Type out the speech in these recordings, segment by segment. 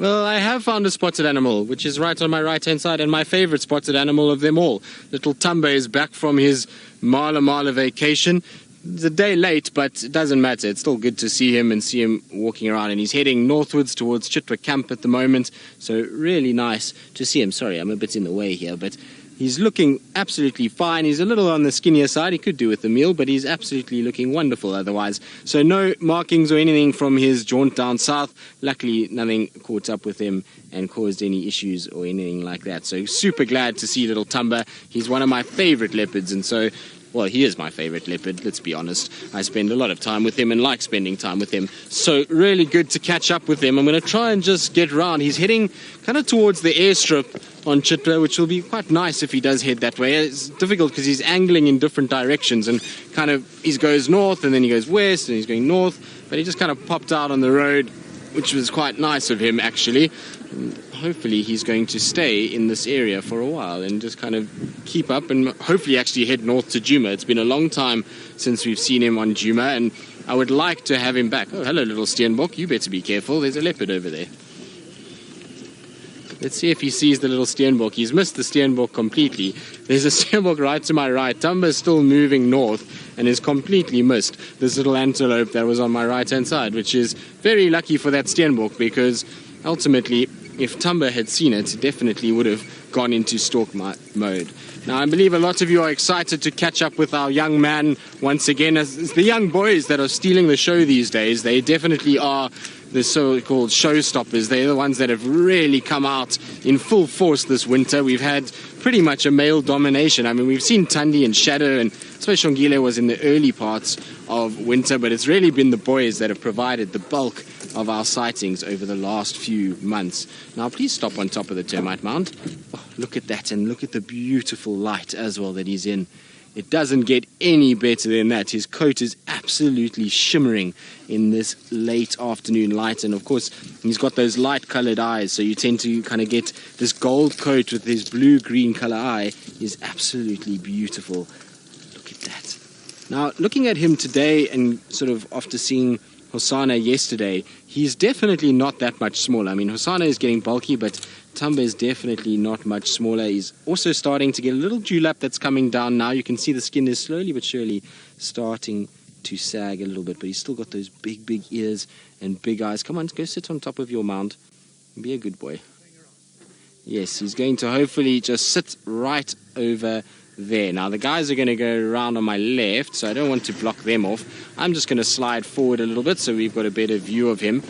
Well, I have found a spotted animal, which is right on my right-hand side, and my favorite spotted animal of them all. Little Thamba is back from his Male vacation. It's a day late, but it doesn't matter. It's still good to see him and see him walking around, and he's heading northwards towards Chitwa camp at the moment, so really nice to see him. Sorry, I'm a bit in the way here, but he's looking absolutely fine. He's a little on the skinnier side. He could do with the meal, but he's absolutely looking wonderful otherwise. So no markings or anything from his jaunt down south. Luckily, nothing caught up with him and caused any issues or anything like that. So super glad to see little Thamba. He's one of my favorite leopards, and so, well, he is my favorite leopard, let's be honest. I spend a lot of time with him and like spending time with him. So really good to catch up with him. I'm going to try and just get round. He's heading kind of towards the airstrip on Chitwa, which will be quite nice if he does head that way. It's difficult because he's angling in different directions, and kind of he goes north and then he goes west and he's going north, but he just kind of popped out on the road, which was quite nice of him actually. And hopefully he's going to stay in this area for a while and just kind of keep up and hopefully actually head north to Djuma. It's been a long time since we've seen him on Djuma, and I would like to have him back. Oh, hello little Steenbok, you better be careful, there's a leopard over there. Let's see if he sees the little Steenbok. He's missed the Steenbok completely. There's a Steenbok right to my right. Thamba is still moving north and is completely missed this little antelope that was on my right-hand side, which is very lucky for that Steenbok, because ultimately, if Thamba had seen it, definitely would have gone into stalk mode. Now, I believe a lot of you are excited to catch up with our young man once again. As the young boys that are stealing the show these days, they definitely are the so-called showstoppers. They're the ones that have really come out in full force this winter. We've had pretty much a male domination. I mean, we've seen Thandi and Shadow, and Shongile was in the early parts of winter, but it's really been the boys that have provided the bulk of our sightings over the last few months. Now, please stop on top of the termite mound. Oh, look at that, and look at the beautiful light as well that he's in. It doesn't get any better than that. His coat is absolutely shimmering in this late afternoon light, and of course he's got those light colored eyes, so you tend to kind of get this gold coat with his blue-green color eye. Is absolutely beautiful. Look at that. Now, looking at him today, and sort of after seeing Hosana yesterday, he's definitely not that much smaller. I mean, Hosana is getting bulky, but Thamba is definitely not much smaller. He's also starting to get a little dewlap that's coming down now. You can see the skin is slowly but surely starting to sag a little bit, but he's still got those big, big ears and big eyes. Come on, go sit on top of your mound. Be a good boy. Yes, he's going to hopefully just sit right over there. Now, the guys are going to go around on my left, so I don't want to block them off. I'm just going to slide forward a little bit so we've got a better view of him.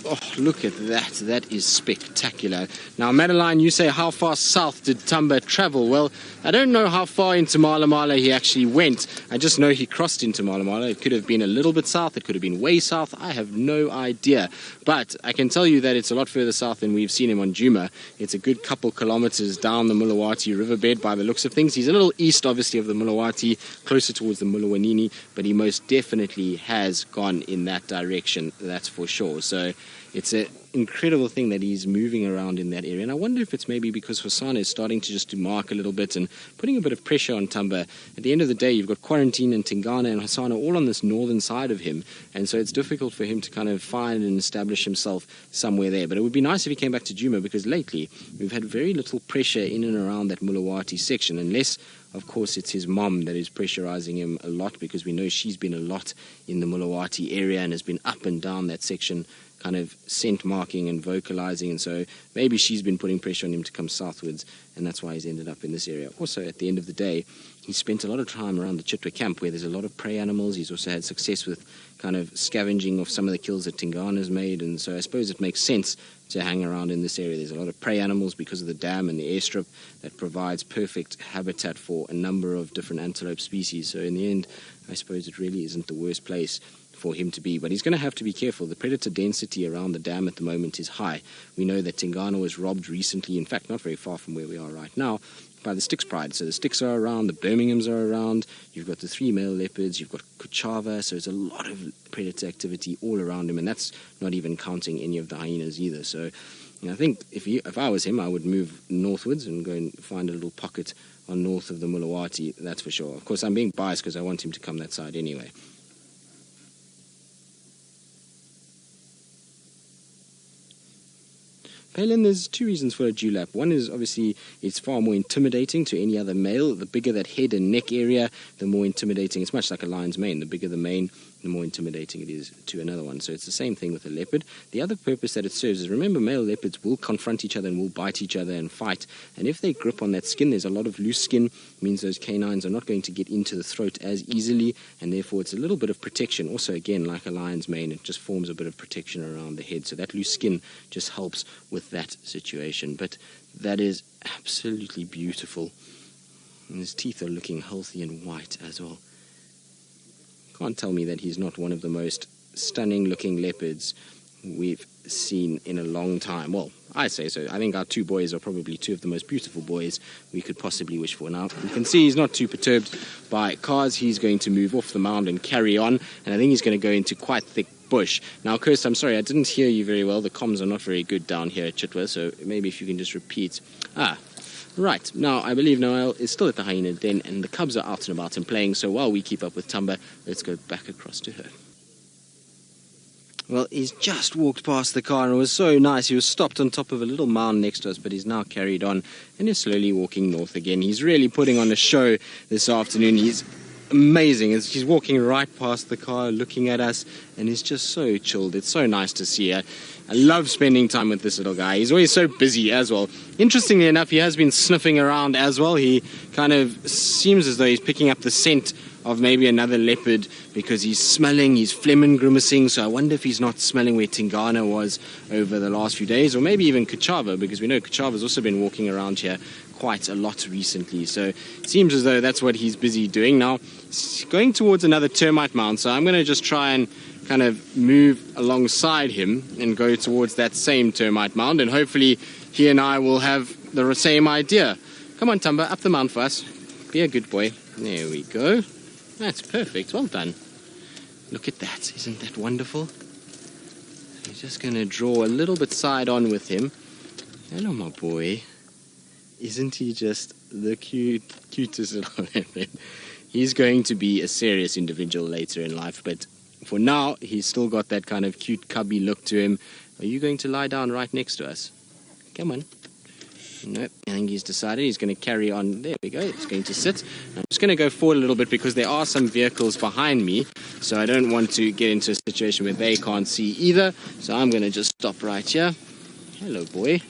Oh, look at that. That is spectacular. Now, Madeline, you say, how far south did Thamba travel? Well, I don't know how far into Male he actually went. I just know he crossed into Male. It could have been a little bit south. It could have been way south. I have no idea. But I can tell you that it's a lot further south than we've seen him on Djuma. It's a good couple kilometers down the Mulawati riverbed by the looks of things. He's a little east, obviously, of the Mulawati, closer towards the Mulawanini, but he most definitely has gone in that direction, that's for sure. So it's an incredible thing that he's moving around in that area. And I wonder if it's maybe because Hosana is starting to just mark a little bit and putting a bit of pressure on Thamba. At the end of the day, you've got Quarantine and Tingana and Hosana all on this northern side of him. And so it's difficult for him to kind of find and establish himself somewhere there. But it would be nice if he came back to Djuma, because lately we've had very little pressure in and around that Mulawati section, unless, of course, it's his mom that is pressurizing him a lot, because we know she's been a lot in the Mulawati area and has been up and down that section, kind of scent marking and vocalizing, and so maybe she's been putting pressure on him to come southwards, and that's why he's ended up in this area. Also, at the end of the day, he spent a lot of time around the Chitwa camp where there's a lot of prey animals. He's also had success with kind of scavenging of some of the kills that Tingana's made, and so I suppose it makes sense to hang around in this area. There's a lot of prey animals because of the dam and the airstrip that provides perfect habitat for a number of different antelope species. So in the end, I suppose it really isn't the worst place for him to be, but he's going to have to be careful. The predator density around the dam at the moment is high. We know that Tingana was robbed recently, in fact not very far from where we are right now, by the Styx Pride. So the Styx are around, the Birminghams are around, you've got the 3 male leopards, you've got Kuchava, so there's a lot of predator activity all around him, and that's not even counting any of the hyenas either. So I think if I was him, I would move northwards and go and find a little pocket on north of the Mulawati, that's for sure. Of course, I'm being biased because I want him to come that side anyway. Palin, there's two reasons for a dewlap. One is obviously it's far more intimidating to any other male. The bigger that head and neck area, the more intimidating. It's much like a lion's mane. The bigger the mane, the more intimidating it is to another one. So it's the same thing with a leopard. The other purpose that it serves is, remember, male leopards will confront each other and will bite each other and fight. And if they grip on that skin, there's a lot of loose skin. It means those canines are not going to get into the throat as easily, and therefore it's a little bit of protection. Also, again, like a lion's mane, it just forms a bit of protection around the head. So that loose skin just helps with that situation. But that is absolutely beautiful. And his teeth are looking healthy and white as well. Can't tell me that he's not one of the most stunning looking leopards we've seen in a long time. Well, I say so. I think our two boys are probably two of the most beautiful boys we could possibly wish for. Now, you can see he's not too perturbed by cars. He's going to move off the mound and carry on, and I think he's going to go into quite thick bush. Now, Kirst, I'm sorry, I didn't hear you very well. The comms are not very good down here at Chitwa, so maybe if you can just repeat. Right, now I believe Noel is still at the hyena den and the cubs are out and about and playing, so while we keep up with Thamba, let's go back across to her. Well, he's just walked past the car and it was so nice. He was stopped on top of a little mound next to us, but he's now carried on and is slowly walking north again. He's really putting on a show this afternoon. He's amazing. He's walking right past the car, looking at us, and he's just so chilled. It's so nice to see her. I love spending time with this little guy. He's always so busy as well. Interestingly enough, he has been sniffing around as well. He kind of seems as though he's picking up the scent of maybe another leopard because he's smelling, he's phlegm grimacing. So I wonder if he's not smelling where Tingana was over the last few days, or maybe even Kachava, because we know Kachava's also been walking around here quite a lot recently. So it seems as though that's what he's busy doing. Now, he's going towards another termite mound, so I'm going to just try and kind of move alongside him and go towards that same termite mound, and hopefully he and I will have the same idea. Come on, Thamba, up the mound for us. Be a good boy. There we go. That's perfect. Well done. Look at that. Isn't that wonderful? He's just going to draw a little bit side on with him. Hello, my boy. Isn't he just the cutest little leopard? He's going to be a serious individual later in life, but for now, he's still got that kind of cute cubby look to him. Are you going to lie down right next to us? Come on. Nope, I think he's decided he's going to carry on. There we go, it's going to sit. I'm just going to go forward a little bit because there are some vehicles behind me, so I don't want to get into a situation where they can't see either. So I'm going to just stop right here. Hello, boy.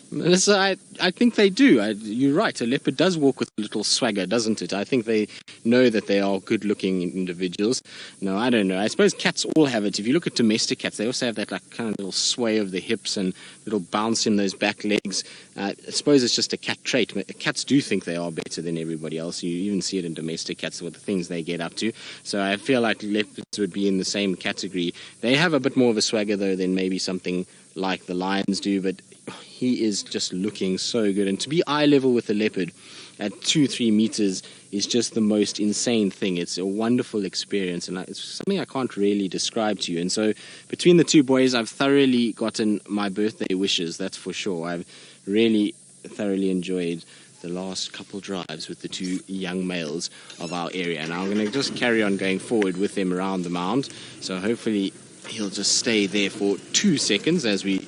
Melissa, I think they do. You're right. A leopard does walk with a little swagger, doesn't it? I think they know that they are good-looking individuals. No, I don't know. I suppose cats all have it. If you look at domestic cats, they also have that like kind of little sway of the hips and little bounce in those back legs. I suppose it's just a cat trait. Cats do think they are better than everybody else. You even see it in domestic cats with the things they get up to. So I feel like leopards would be in the same category. They have a bit more of a swagger, though, than maybe something like the lions do, but he is just looking so good. And to be eye level with a leopard at 2-3 meters is just the most insane thing. It's a wonderful experience, and it's something I can't really describe to you. And so between the two boys, I've thoroughly gotten my birthday wishes, that's for sure. I've really thoroughly enjoyed the last couple drives with the two young males of our area. And I'm going to just carry on going forward with them around the mound. So hopefully he'll just stay there for 2 seconds as we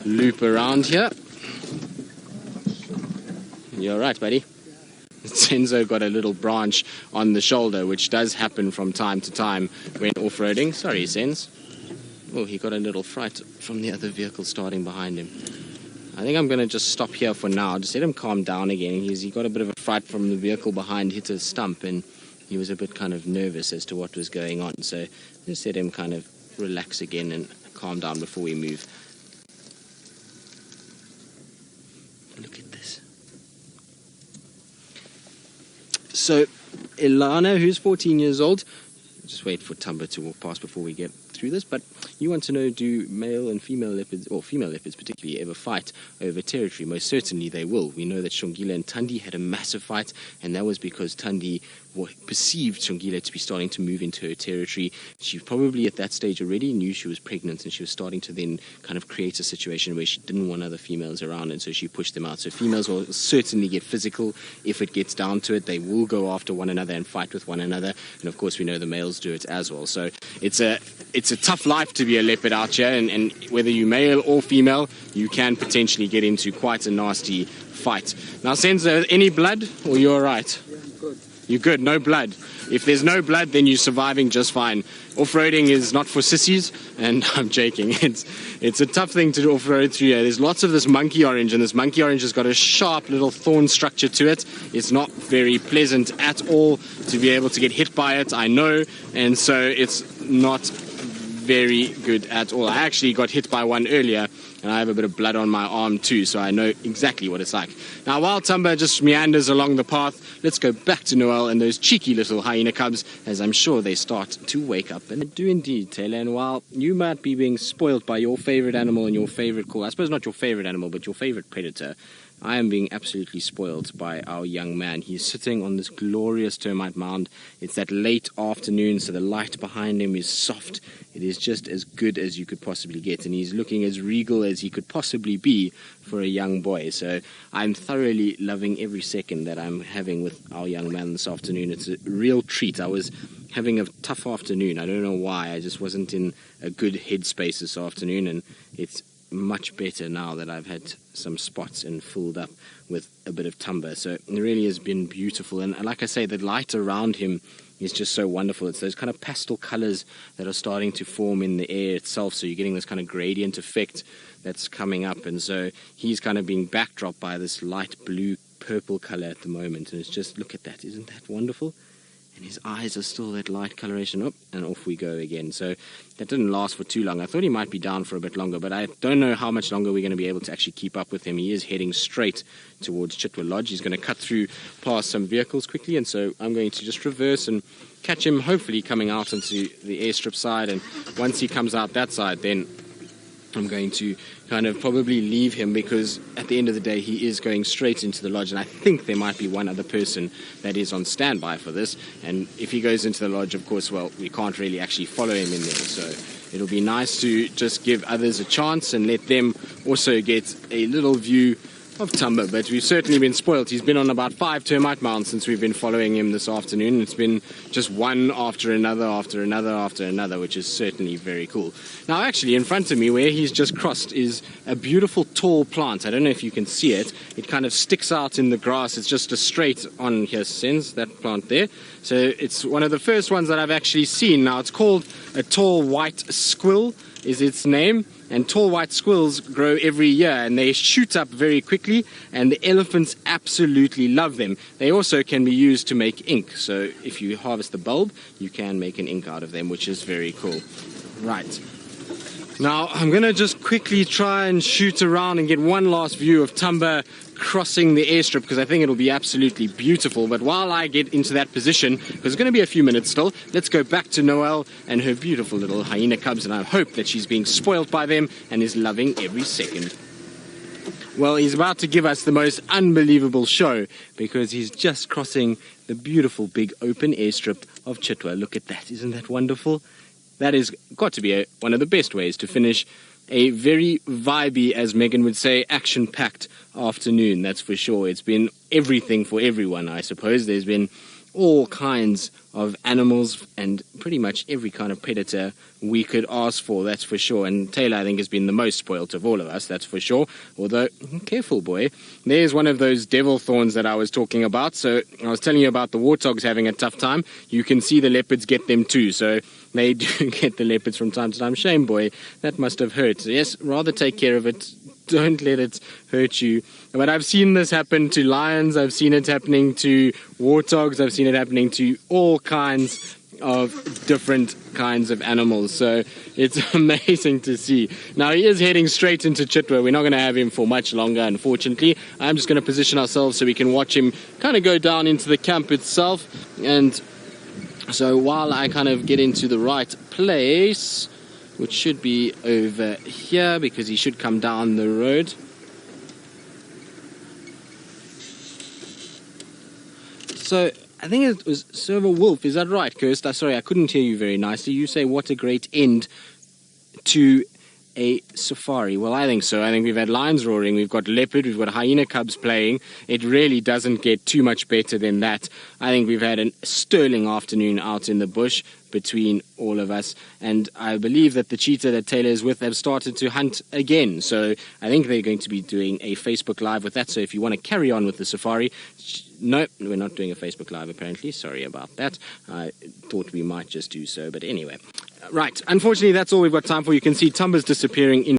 loop around here. You're right, buddy. Senzo got a little branch on the shoulder, which does happen from time to time when off-roading. Sorry, Senz. Oh, he got a little fright from the other vehicle starting behind him. I think I'm going to just stop here for now. Just let him calm down again. He got a bit of a fright from the vehicle behind, hit a stump, and he was a bit kind of nervous as to what was going on. So just let him kind of relax again and calm down before we move. Look at this. So, Ilana, who's 14 years old, just wait for Thamba to walk past before we get through this, but you want to know, do male and female leopards, or female leopards particularly, ever fight over territory? Most certainly they will. We know that Shongila and Thandi had a massive fight, and that was because Thandi perceived Shongile to be starting to move into her territory. She probably at that stage already knew she was pregnant, and she was starting to then kind of create a situation where she didn't want other females around, and so she pushed them out. So females will certainly get physical if it gets down to it. They will go after one another and fight with one another, and of course we know the males do it as well. So it's a tough life to be a leopard out here, and whether you're male or female, you can potentially get into quite a nasty fight. Now, Senzo, any blood, or you're all right? Yeah, I'm good. You're good, no blood. If there's no blood, then you're surviving just fine. Off-roading is not for sissies, and I'm joking. It's a tough thing to off-road through here. There's lots of this monkey orange, and this monkey orange has got a sharp little thorn structure to it. It's not very pleasant at all to be able to get hit by it, I know, and so it's not very good at all. I actually got hit by one earlier, and I have a bit of blood on my arm too, so I know exactly what it's like. Now, while Thamba just meanders along the path, let's go back to Noel and those cheeky little hyena cubs, as I'm sure they start to wake up. And they do indeed, Taylor. And while you might be being spoiled by your favorite animal and your favorite call, I suppose not your favorite animal, but your favorite predator, I am being absolutely spoiled by our young man. He's sitting on this glorious termite mound. It's that late afternoon, so the light behind him is soft. It is just as good as you could possibly get, and he's looking as regal as he could possibly be for a young boy. So I'm thoroughly loving every second that I'm having with our young man this afternoon. It's a real treat. I was having a tough afternoon. I don't know why. I just wasn't in a good headspace this afternoon, and it's much better now that I've had some spots and filled up with a bit of Thamba. So it really has been beautiful, and like I say, the light around him is just so wonderful. It's those kind of pastel colors that are starting to form in the air itself, so you're getting this kind of gradient effect that's coming up, and so he's kind of being backdropped by this light blue purple color at the moment, and it's just, look at that, isn't that wonderful? And his eyes are still that light coloration up, and off we go again. So that didn't last for too long. I thought he might be down for a bit longer, but I don't know how much longer we're going to be able to actually keep up with him. He is heading straight towards Chitwa Lodge. He's going to cut through past some vehicles quickly, and so I'm going to just reverse and catch him, hopefully coming out onto the airstrip side, and once he comes out that side, then I'm going to kind of probably leave him, because at the end of the day he is going straight into the lodge, and I think there might be one other person that is on standby for this, and if he goes into the lodge, of course, well, we can't really actually follow him in there, so it'll be nice to just give others a chance and let them also get a little view of Thamba. But we've certainly been spoiled. He's been on about 5 termite mounds since we've been following him this afternoon. It's been just one after another, after another, after another, which is certainly very cool. Now, actually, in front of me, where he's just crossed, is a beautiful tall plant. I don't know if you can see it. It kind of sticks out in the grass. It's just a straight on here, Sens, that plant there. So it's one of the first ones that I've actually seen. Now, it's called a tall white squill, is its name. And tall white squills grow every year, and they shoot up very quickly, and the elephants absolutely love them. They also can be used to make ink, so if you harvest the bulb, you can make an ink out of them, which is very cool. Right. Now, I'm going to just quickly try and shoot around and get one last view of Thamba crossing the airstrip, because I think it'll be absolutely beautiful. But while I get into that position, because it's going to be a few minutes still, let's go back to Noelle and her beautiful little hyena cubs, and I hope that she's being spoiled by them and is loving every second. Well, he's about to give us the most unbelievable show, because he's just crossing the beautiful big open airstrip of Chitwa. Look at that, isn't that wonderful? That has got to be one of the best ways to finish a very vibey, as Megan would say, action-packed afternoon, that's for sure. It's been everything for everyone, I suppose. There's been all kinds of animals and pretty much every kind of predator we could ask for, that's for sure. And Taylor, I think, has been the most spoilt of all of us, that's for sure. Although, careful, boy. There's one of those devil thorns that I was talking about. So I was telling you about the warthogs having a tough time. You can see the leopards get them too. So they do get the leopards from time to time. Shame, boy. That must have hurt. Yes, rather take care of it. Don't let it hurt you. But I've seen this happen to lions. I've seen it happening to warthogs. I've seen it happening to all kinds of different kinds of animals. So it's amazing to see. Now, he is heading straight into Chitwa. We're not going to have him for much longer, unfortunately. I'm just going to position ourselves so we can watch him kind of go down into the camp itself. And so while I kind of get into the right place, which should be over here, because he should come down the road. So I think it was Silver Wolf. Is that right, Kirst? Sorry, I couldn't hear you very nicely. You say, what a great end to a safari. Well, I think so. I think we've had lions roaring, we've got leopard, we've got hyena cubs playing. It really doesn't get too much better than that. I think we've had a sterling afternoon out in the bush between all of us, and I believe that the cheetah that Taylor is with have started to hunt again. So I think they're going to be doing a Facebook Live with that. So if you want to carry on with the safari, no, we're not doing a Facebook Live apparently. Sorry about that. I thought we might just do so, but anyway. Right, unfortunately that's all we've got time for. You can see Thamba's disappearing in